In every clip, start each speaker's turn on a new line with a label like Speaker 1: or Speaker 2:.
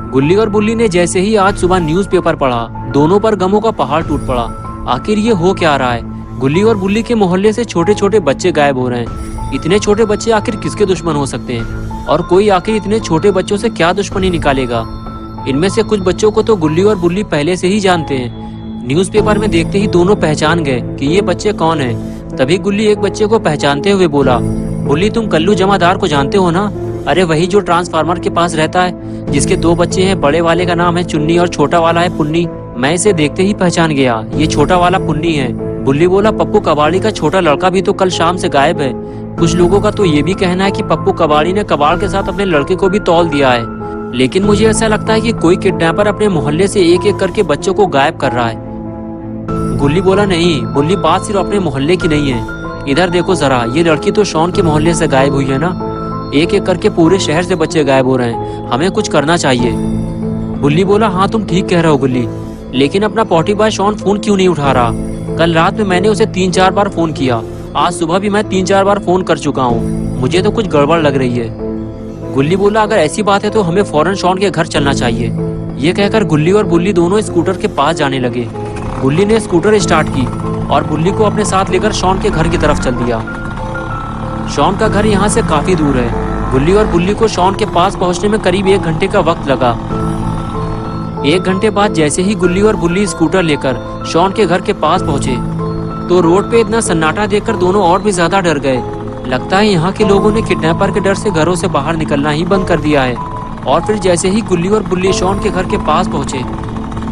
Speaker 1: गुल्ली और बुल्ली ने जैसे ही आज सुबह न्यूज़पेपर पढ़ा, दोनों पर गमों का पहाड़ टूट पड़ा। आखिर ये हो क्या रहा है? गुल्ली और बुल्ली के मोहल्ले से छोटे छोटे बच्चे गायब हो रहे हैं। इतने छोटे बच्चे आखिर किसके दुश्मन हो सकते हैं? और कोई आखिर इतने छोटे बच्चों से क्या दुश्मनी निकालेगा? इनमें से कुछ बच्चों को तो गुल्ली और बुल्ली पहले से ही जानते हैं। न्यूज़पेपर में देखते ही दोनों पहचान गए कि ये बच्चे कौन हैं। तभी गुल्ली एक बच्चे को पहचानते हुए बोला, बुल्ली तुम कल्लू जमादार को जानते हो ना? अरे वही जो ट्रांसफार्मर के पास रहता है, जिसके दो बच्चे हैं, बड़े वाले का नाम है चुन्नी और छोटा वाला है पुन्नी। मैं इसे देखते ही पहचान गया, ये छोटा वाला पुन्नी है। बुल्ली बोला, पप्पू कबाड़ी का छोटा लड़का भी तो कल शाम से गायब है। कुछ लोगों का तो ये भी कहना है कि पप्पू कबाड़ी ने कबाड़ के साथ अपने लड़के को भी तौल दिया है। लेकिन मुझे ऐसा लगता है कि कोई किडनैपर अपने मोहल्ले से एक एक करके बच्चों को गायब कर रहा है। गुल्ली बोला, नहीं बुल्ली, बात सिर्फ अपने मोहल्ले की नहीं है। इधर देखो जरा, ये लड़की तो शॉन के मोहल्ले से गायब हुई है ना। एक एक करके पूरे शहर से बच्चे गायब हो रहे हैं, हमें कुछ करना चाहिए। बुल्ली बोला, हाँ तुम ठीक कह रहे हो गुल्ली, लेकिन अपना पॉटी बॉय शॉन फोन क्यों नहीं उठा रहा? कल रात में मैंने उसे 3-4 बार फोन किया, आज सुबह भी मैं 3-4 बार फोन कर चुका हूँ। मुझे तो कुछ गड़बड़ लग रही है। गुल्ली बोला, अगर ऐसी बात है तो हमें फौरन शॉन के घर चलना चाहिए। ये कहकर गुल्ली और बुल्ली दोनों स्कूटर के पास जाने लगे। गुल्ली ने स्कूटर स्टार्ट की और बुल्ली को अपने साथ लेकर शॉन के घर की तरफ चल दिया। शॉन का घर यहाँ से काफी दूर है। गुल्ली और बुल्ली को शॉन के पास पहुँचने में करीब 1 घंटे का वक्त लगा। 1 घंटे बाद जैसे ही गुल्ली और बुल्ली स्कूटर लेकर शॉन के घर के पास पहुँचे तो रोड पे इतना सन्नाटा देखकर दोनों और भी ज्यादा डर गए। लगता है यहाँ के लोगों ने किडनैपर के डर से घरों से बाहर निकलना ही बंद कर दिया है। और फिर जैसे ही गुल्ली और बुल्ली शॉन के घर के पास पहुँचे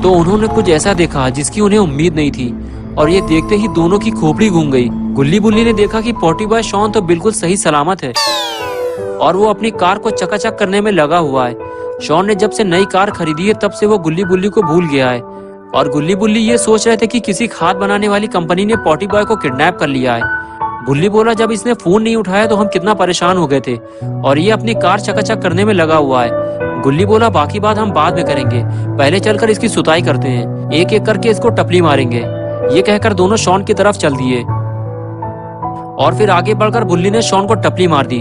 Speaker 1: तो उन्होंने कुछ ऐसा देखा जिसकी उन्हें उम्मीद नहीं थी, और ये देखते ही दोनों की खोपड़ी घूम गई। गुल्ली बुल्ली ने देखा कि पॉटी बॉय शॉन तो बिल्कुल सही सलामत है और वो अपनी कार को चकाचक करने में लगा हुआ है। शॉन ने जब से नई कार खरीदी है तब से वो गुल्ली बुल्ली को भूल गया है, और गुल्ली बुल्ली ये सोच रहे थे कि किसी खाद बनाने वाली कंपनी ने पॉटी बॉय को किडनैप कर लिया है। बुल्ली बोला, जब इसने फोन नहीं उठाया तो हम कितना परेशान हो गए थे, और ये अपनी कार चकाचक करने में लगा हुआ है। गुल्ली बोला, बाकी बात हम बाद में करेंगे, पहले चलकर इसकी सुताई करते हैं, एक एक करके इसको टपली मारेंगे। ये कहकर दोनों शॉन की तरफ चल दिए और फिर आगे बढ़कर बुल्ली ने शॉन को टपली मार दी।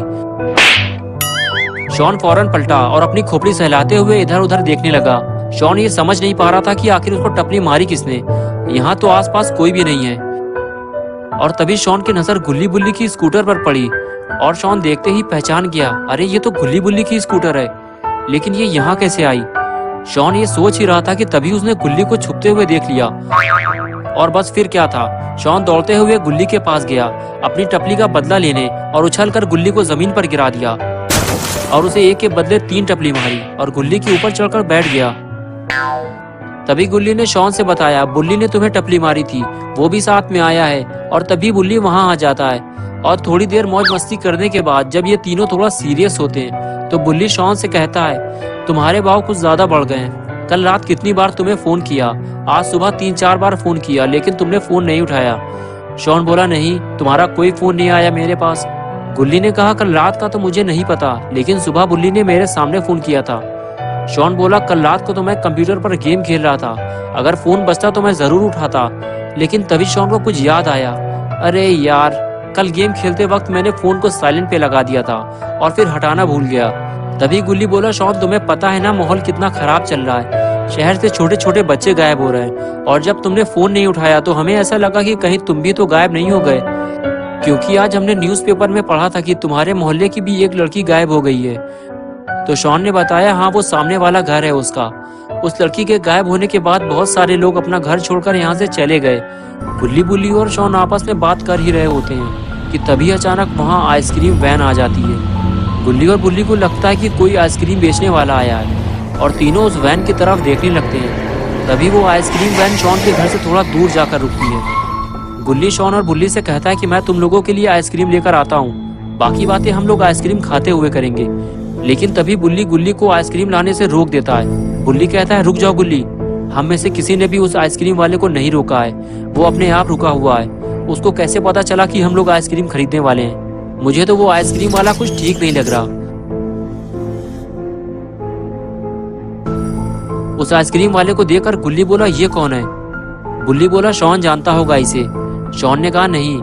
Speaker 1: शॉन फौरन पलटा और अपनी खोपड़ी सहलाते हुए इधर उधर देखने लगा। शॉन ये समझ नहीं पा रहा था कि आखिर उसको टपली मारी किसने। यहाँ तो आसपास कोई भी नहीं है। और तभी शॉन की नजर गुल्ली बुल्ली की स्कूटर पर पड़ी और शॉन देखते ही पहचान गया, अरे ये तो गुल्ली बुल्ली की स्कूटर है, लेकिन ये यहाँ कैसे आई? शॉन ये सोच ही रहा था कि तभी उसने गुल्ली को छुपते हुए देख लिया। और बस फिर क्या था, शॉन दौड़ते हुए गुल्ली के पास गया अपनी टपली का बदला लेने और उछलकर गुल्ली को जमीन पर गिरा दिया और उसे एक के बदले 3 टपली मारी और गुल्ली के ऊपर चढ़कर बैठ गया। तभी गुल्ली ने शॉन से बताया, बुल्ली ने तुम्हें टपली मारी थी, वो भी साथ में आया है। और तभी बुल्ली वहां आ जाता है और थोड़ी देर मौज मस्ती करने के बाद जब ये तीनों थोड़ा सीरियस होते हैं तो बुल्ली शॉन से कहता है, तुम्हारे भाव कुछ ज्यादा बढ़ गए हैं। कल रात कितनी बार तुम्हें फोन किया, आज सुबह 3-4 बार फोन किया, लेकिन तुमने फोन नहीं उठाया। शॉन बोला, नहीं, तुम्हारा कोई फोन नहीं आया मेरे पास। गुल्ली ने कहा, कल रात का तो मुझे नहीं पता, लेकिन सुबह बुल्ली ने मेरे सामने फोन किया था। शॉन बोला, कल रात को तो मैं कंप्यूटर पर गेम खेल रहा था, अगर फोन बजता तो मैं जरूर उठाता। लेकिन तभी शॉन को कुछ याद आया, अरे यार, कल गेम खेलते वक्त मैंने फोन को साइलेंट पे लगा दिया था और फिर हटाना भूल गया। तभी गुल्ली बोला, शॉन तुम्हें पता है ना माहौल कितना खराब चल रहा है, शहर से छोटे छोटे बच्चे गायब हो रहे हैं, और जब तुमने फोन नहीं उठाया तो हमें ऐसा लगा कि कहीं तुम भी तो गायब नहीं हो गए, क्योंकि आज हमने न्यूज़पेपर में पढ़ा था कि तुम्हारे मोहल्ले की भी एक लड़की गायब हो गई है। तो शॉन ने बताया, हाँ वो सामने वाला घर है उसका। उस लड़की के गायब होने के बाद बहुत सारे लोग अपना घर छोड़कर यहाँ से चले गए। गुल्ली बुल्ली और शॉन आपस में बात कर ही रहे होते हैं कि तभी अचानक वहाँ आइसक्रीम वैन आ जाती है। गुल्ली और बुल्ली को लगता है कि कोई आइसक्रीम बेचने वाला आया है और तीनों उस वैन की तरफ देखने लगते हैं। तभी वो आइसक्रीम वैन शॉन के घर से थोड़ा दूर जाकर रुकती है। गुल्ली शॉन और बुल्ली से कहता है कि मैं तुम लोगों के लिए आइसक्रीम लेकर आता हूँ, बाकी बातें हम लोग आइसक्रीम खाते हुए करेंगे। लेकिन तभी बुल्ली गुल्ली को आइसक्रीम लाने से रोक देता है। बुल्ली कहता है, रुक जाओ गुल्ली, हम में से किसी ने भी उस आइसक्रीम वाले को नहीं रोका है, वो अपने आप रुका हुआ है। उसको कैसे पता चला कि हम लोग आइसक्रीम खरीदने वाले हैं? मुझे तो वो आइसक्रीम वाला कुछ ठीक नहीं लग रहा। उस आइसक्रीम वाले को देखकर गुल्ली बोला, ये कौन है? बुल्ली बोला, शॉन जानता होगा इसे। शॉन ने कहा, नहीं,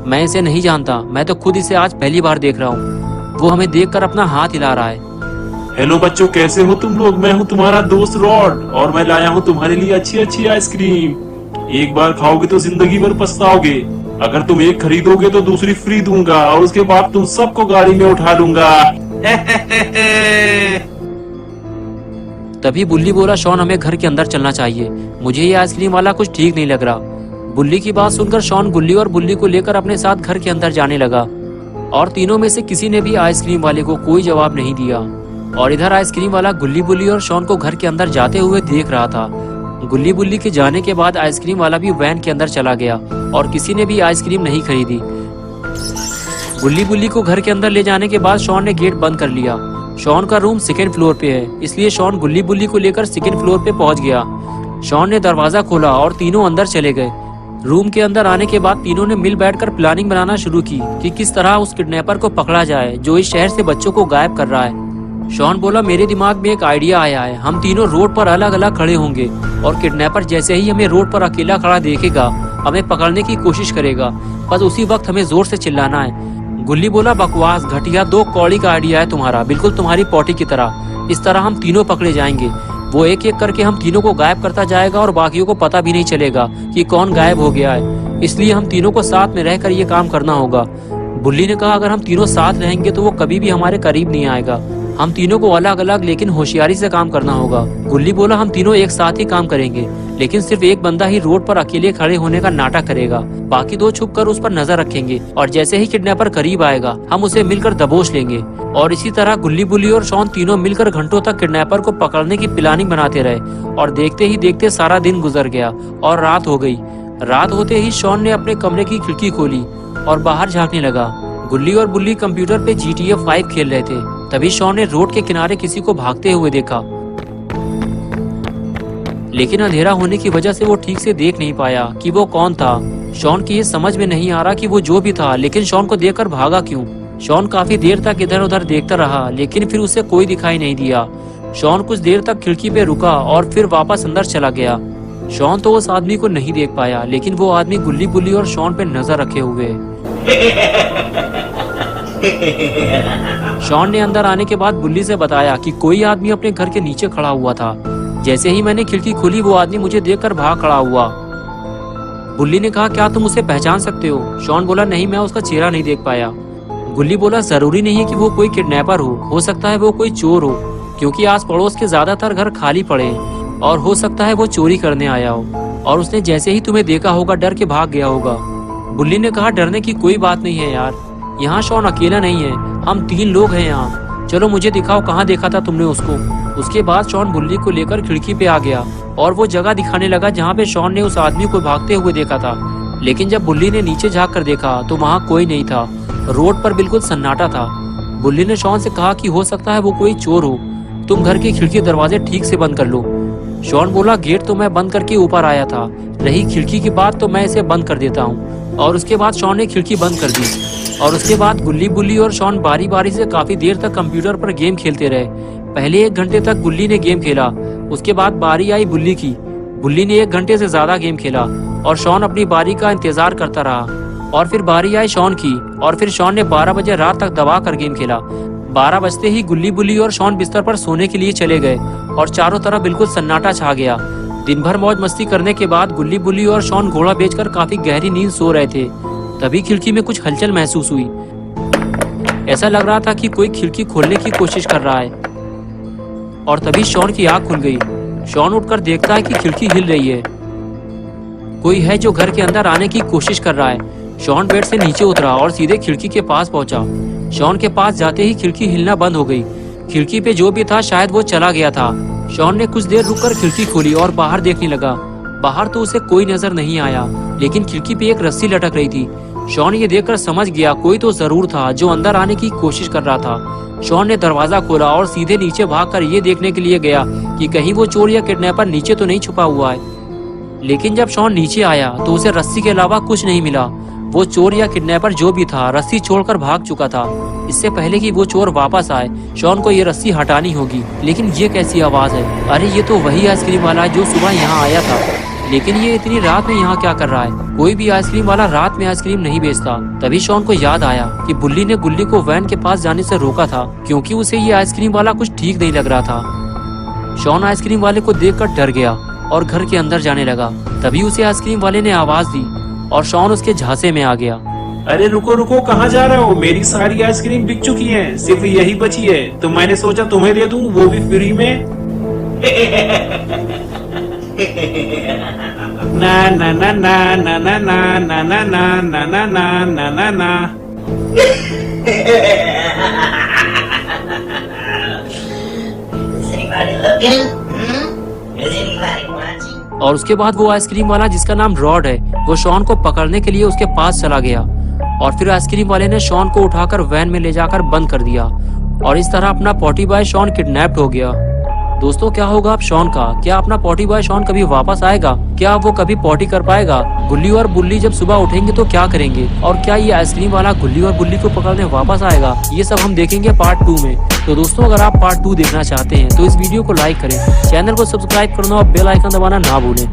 Speaker 1: मैं इसे नहीं जानता, मैं तो खुद इसे आज पहली बार देख रहा हूँ। वो हमें देखकर अपना हाथ हिला रहा है।
Speaker 2: हेलो बच्चों, कैसे हो तुम लोग? मैं हूँ तुम्हारा दोस्त रॉड और मैं लाया हूँ तुम्हारे लिए अच्छी अच्छी आइसक्रीम। एक बार खाओगे तो जिंदगी भर पछताओगे। अगर तुम एक खरीदोगे तो दूसरी फ्री दूंगा और उसके बाद तुम सबको गाड़ी में उठा लूंगा।
Speaker 1: तभी बुल्ली बोला, शॉन हमें घर के अंदर चलना चाहिए, मुझे ये आइसक्रीम वाला कुछ ठीक नहीं लग रहा। बुल्ली की बात सुनकर शॉन गुल्ली और बुल्ली को लेकर अपने साथ घर के अंदर जाने लगा और तीनों में से किसी ने भी आइसक्रीम वाले को कोई जवाब नहीं दिया। और इधर आइसक्रीम वाला गुल्ली बुल्ली और शॉन को घर के अंदर जाते हुए देख रहा था। गुल्ली बुल्ली के जाने के बाद आइसक्रीम वाला भी वैन के अंदर चला गया और किसी ने भी आइसक्रीम नहीं खरीदी। गुल्ली बुल्ली को घर के अंदर ले जाने के बाद शॉन ने गेट बंद कर लिया। शॉन का रूम सेकेंड फ्लोर पे है, इसलिए शॉन गुल्ली बुल्ली को लेकर सेकेंड फ्लोर पे पहुंच गया। शॉन ने दरवाजा खोला और तीनों अंदर चले गए। रूम के अंदर आने के बाद तीनों ने मिल बैठकर प्लानिंग बनाना शुरू की कि किस तरह उस किडनैपर को पकड़ा जाए जो इस शहर से बच्चों को गायब कर रहा है। शॉन बोला, मेरे दिमाग में एक आइडिया आया है। हम तीनों रोड पर अलग अलग खड़े होंगे और किडनैपर जैसे ही हमें रोड पर अकेला खड़ा देखेगा हमें पकड़ने की कोशिश करेगा, बस उसी वक्त हमें जोर से चिल्लाना है। गुल्ली बोला, बकवास, घटिया, दो कौड़ी का आइडिया है तुम्हारा, बिल्कुल तुम्हारी पोटी की तरह। इस तरह हम तीनों पकड़े जाएंगे। वो एक एक करके हम तीनों को गायब करता जाएगा और बाकियों को पता भी नहीं चलेगा कि कौन गायब हो गया है। इसलिए हम तीनों को साथ में रहकर ये काम करना होगा। बुल्ली ने कहा, अगर हम तीनों साथ रहेंगे तो वो कभी भी हमारे करीब नहीं आएगा। हम तीनों को अलग अलग लेकिन होशियारी से काम करना होगा। गुल्ली बोला, हम तीनों एक साथ ही काम करेंगे, लेकिन सिर्फ एक बंदा ही रोड पर अकेले खड़े होने का नाटक करेगा, बाकी दो छुप कर उस पर नजर रखेंगे और जैसे ही किडनैपर करीब आएगा हम उसे मिलकर दबोच लेंगे। और इसी तरह गुल्ली बुल्ली और शॉन तीनों मिलकर घंटों तक किडनैपर को पकड़ने की प्लानिंग बनाते रहे। और देखते ही देखते सारा दिन गुजर गया और रात हो गई। रात होते ही शॉन ने अपने कमरे की खिड़की खोली और बाहर झांकने लगा। गुल्ली और बुल्ली कंप्यूटर पे GTA 5 खेल रहे थे। तभी शॉन ने रोड के किनारे किसी को भागते हुए देखा, लेकिन अंधेरा होने की वजह से वो ठीक से देख नहीं पाया कि वो कौन था। शॉन की ये समझ में नहीं आ रहा कि वो जो भी था, लेकिन शॉन को देखकर भागा क्यों। शॉन काफी देर तक इधर उधर देखता रहा, लेकिन फिर उसे कोई दिखाई नहीं दिया। शॉन कुछ देर तक खिड़की पे रुका और फिर वापस अंदर चला गया। शॉन तो उस आदमी को नहीं देख पाया, लेकिन वो आदमी गुल्ली बुल्ली और शॉन पे नजर रखे हुए। शॉन ने अंदर आने के बाद बुल्ली से बताया कि कोई आदमी अपने घर के नीचे खड़ा हुआ था। जैसे ही मैंने खिड़की खोली वो आदमी मुझे देखकर भाग खड़ा हुआ। बुल्ली ने कहा, क्या तुम उसे पहचान सकते हो? शॉन बोला, नहीं, मैं उसका चेहरा नहीं देख पाया। गुल्ली बोला, जरूरी नहीं है कि वो कोई किडनैपर हो सकता है वो कोई चोर हो, क्योंकि आस पड़ोस के ज्यादातर घर खाली पड़े हैं और हो सकता है वो चोरी करने आया हो और उसने जैसे ही तुम्हें देखा होगा डर के भाग गया होगा। बुल्ली ने कहा, डरने की कोई बात नहीं है यार, यहाँ शॉन अकेला नहीं है, हम 3 लोग हैं यहाँ। चलो मुझे दिखाओ कहाँ देखा था तुमने उसको। उसके बाद शॉन बुल्ली को लेकर खिड़की पे आ गया और वो जगह दिखाने लगा जहाँ पे शॉन ने उस आदमी को भागते हुए देखा था। लेकिन जब बुल्ली ने नीचे झाँक कर देखा तो वहाँ कोई नहीं था, रोड पर बिल्कुल सन्नाटा था। बुल्ली ने शॉन से कहा कि हो सकता है वो कोई चोर हो, तुम घर की खिड़की दरवाजे ठीक से बंद कर लो। शॉन बोला, गेट तो मैं बंद करके ऊपर आया था, रही खिड़की की बात तो मैं इसे बंद कर देता हूँ। और उसके बाद शॉन ने खिड़की बंद कर दी और उसके बाद गुल्ली बुल्ली और शॉन बारी बारी से काफी देर तक कंप्यूटर पर गेम खेलते रहे। पहले 1 घंटे तक गुल्ली ने गेम खेला, उसके बाद बारी आई बुल्ली की। बुल्ली ने 1 घंटे से ज्यादा गेम खेला और शॉन अपनी बारी का इंतजार करता रहा। और फिर बारी आई शॉन की और फिर शॉन ने 12 बजे रात तक दबा कर गेम खेला। 12 बजते ही गुल्ली बुल्ली और शॉन बिस्तर पर सोने के लिए चले गए और चारों तरफ बिल्कुल सन्नाटा छा गया। दिन भर मौज मस्ती करने के बाद गुल्ली बुल्ली और शॉन घोड़ा बेचकर काफी गहरी नींद सो रहे थे। तभी खिड़की में कुछ हलचल महसूस हुई। ऐसा लग रहा था कि कोई खिड़की खोलने की कोशिश कर रहा है। और तभी शॉन की आंख खुल गई। शॉन उठकर देखता है कि खिड़की हिल रही है, कोई है जो घर के अंदर आने की कोशिश कर रहा है। शॉन बेड से नीचे उतरा और सीधे खिड़की के पास पहुंचा। शॉन के पास जाते ही खिड़की हिलना बंद हो गई। खिड़की पे जो भी था शायद वो चला गया था। शॉन ने कुछ देर रुककर खिड़की खोली और बाहर देखने लगा। बाहर तो उसे कोई नजर नहीं आया, लेकिन खिड़की पे एक रस्सी लटक रही थी। शॉन ये देखकर समझ गया कोई तो जरूर था जो अंदर आने की कोशिश कर रहा था। शॉन ने दरवाजा खोला और सीधे नीचे भागकर ये देखने के लिए गया कि कहीं वो चोर या किडनैपर नीचे तो नहीं छुपा हुआ है। लेकिन जब शॉन नीचे आया तो उसे रस्सी के अलावा कुछ नहीं मिला। वो चोर या किडनैपर जो भी था रस्सी छोड़कर भाग चुका था। इससे पहले कि वो चोर वापस आए शॉन को ये रस्सी हटानी होगी। लेकिन ये कैसी आवाज है? अरे ये तो वही आइसक्रीम वाला है जो सुबह यहाँ आया था। लेकिन ये इतनी रात में यहाँ क्या कर रहा है? कोई भी आइसक्रीम वाला रात में आइसक्रीम नहीं बेचता। तभी शॉन को याद आया कि बुल्ली ने गुल्ली को वैन के पास जाने से रोका था, क्योंकि उसे ये आइसक्रीम वाला कुछ ठीक नहीं लग रहा था। शॉन आइसक्रीम वाले को देखकर डर गया और घर के अंदर जाने लगा। तभी उसे आइसक्रीम वाले ने आवाज दी और शॉन उसके झांसे में आ गया।
Speaker 2: अरे रुको रुको, कहाँ जा रहे हो? मेरी सारी आइसक्रीम बिक चुकी है, सिर्फ यही बची है, तो मैंने सोचा तुम्हें दे दूं, वो भी फ्री में। ना ना ना ना ना ना ना ना ना ना ना ना ना ना ना ना।
Speaker 1: और उसके बाद वो आइसक्रीम वाला जिसका नाम रॉड है, वो शॉन को पकड़ने के लिए उसके पास चला गया और फिर आइसक्रीम वाले ने शॉन को उठाकर वैन में ले जाकर बंद कर दिया और इस तरह अपना पॉटी बॉय शॉन किडनैप्ड हो गया। दोस्तों, क्या होगा अब शॉन का? क्या अपना पॉटी बॉय शॉन कभी वापस आएगा? क्या वो कभी पॉटी कर पाएगा? गुल्ली और बुल्ली जब सुबह उठेंगे तो क्या करेंगे? और क्या ये आइसक्रीम वाला गुल्ली और बुल्ली को पकड़ने वापस आएगा? ये सब हम देखेंगे पार्ट 2 में। तो दोस्तों, अगर आप पार्ट 2 देखना चाहते हैं तो इस वीडियो को लाइक करें, चैनल को सब्सक्राइब करना और बेल आइकन दबाना ना भूलें।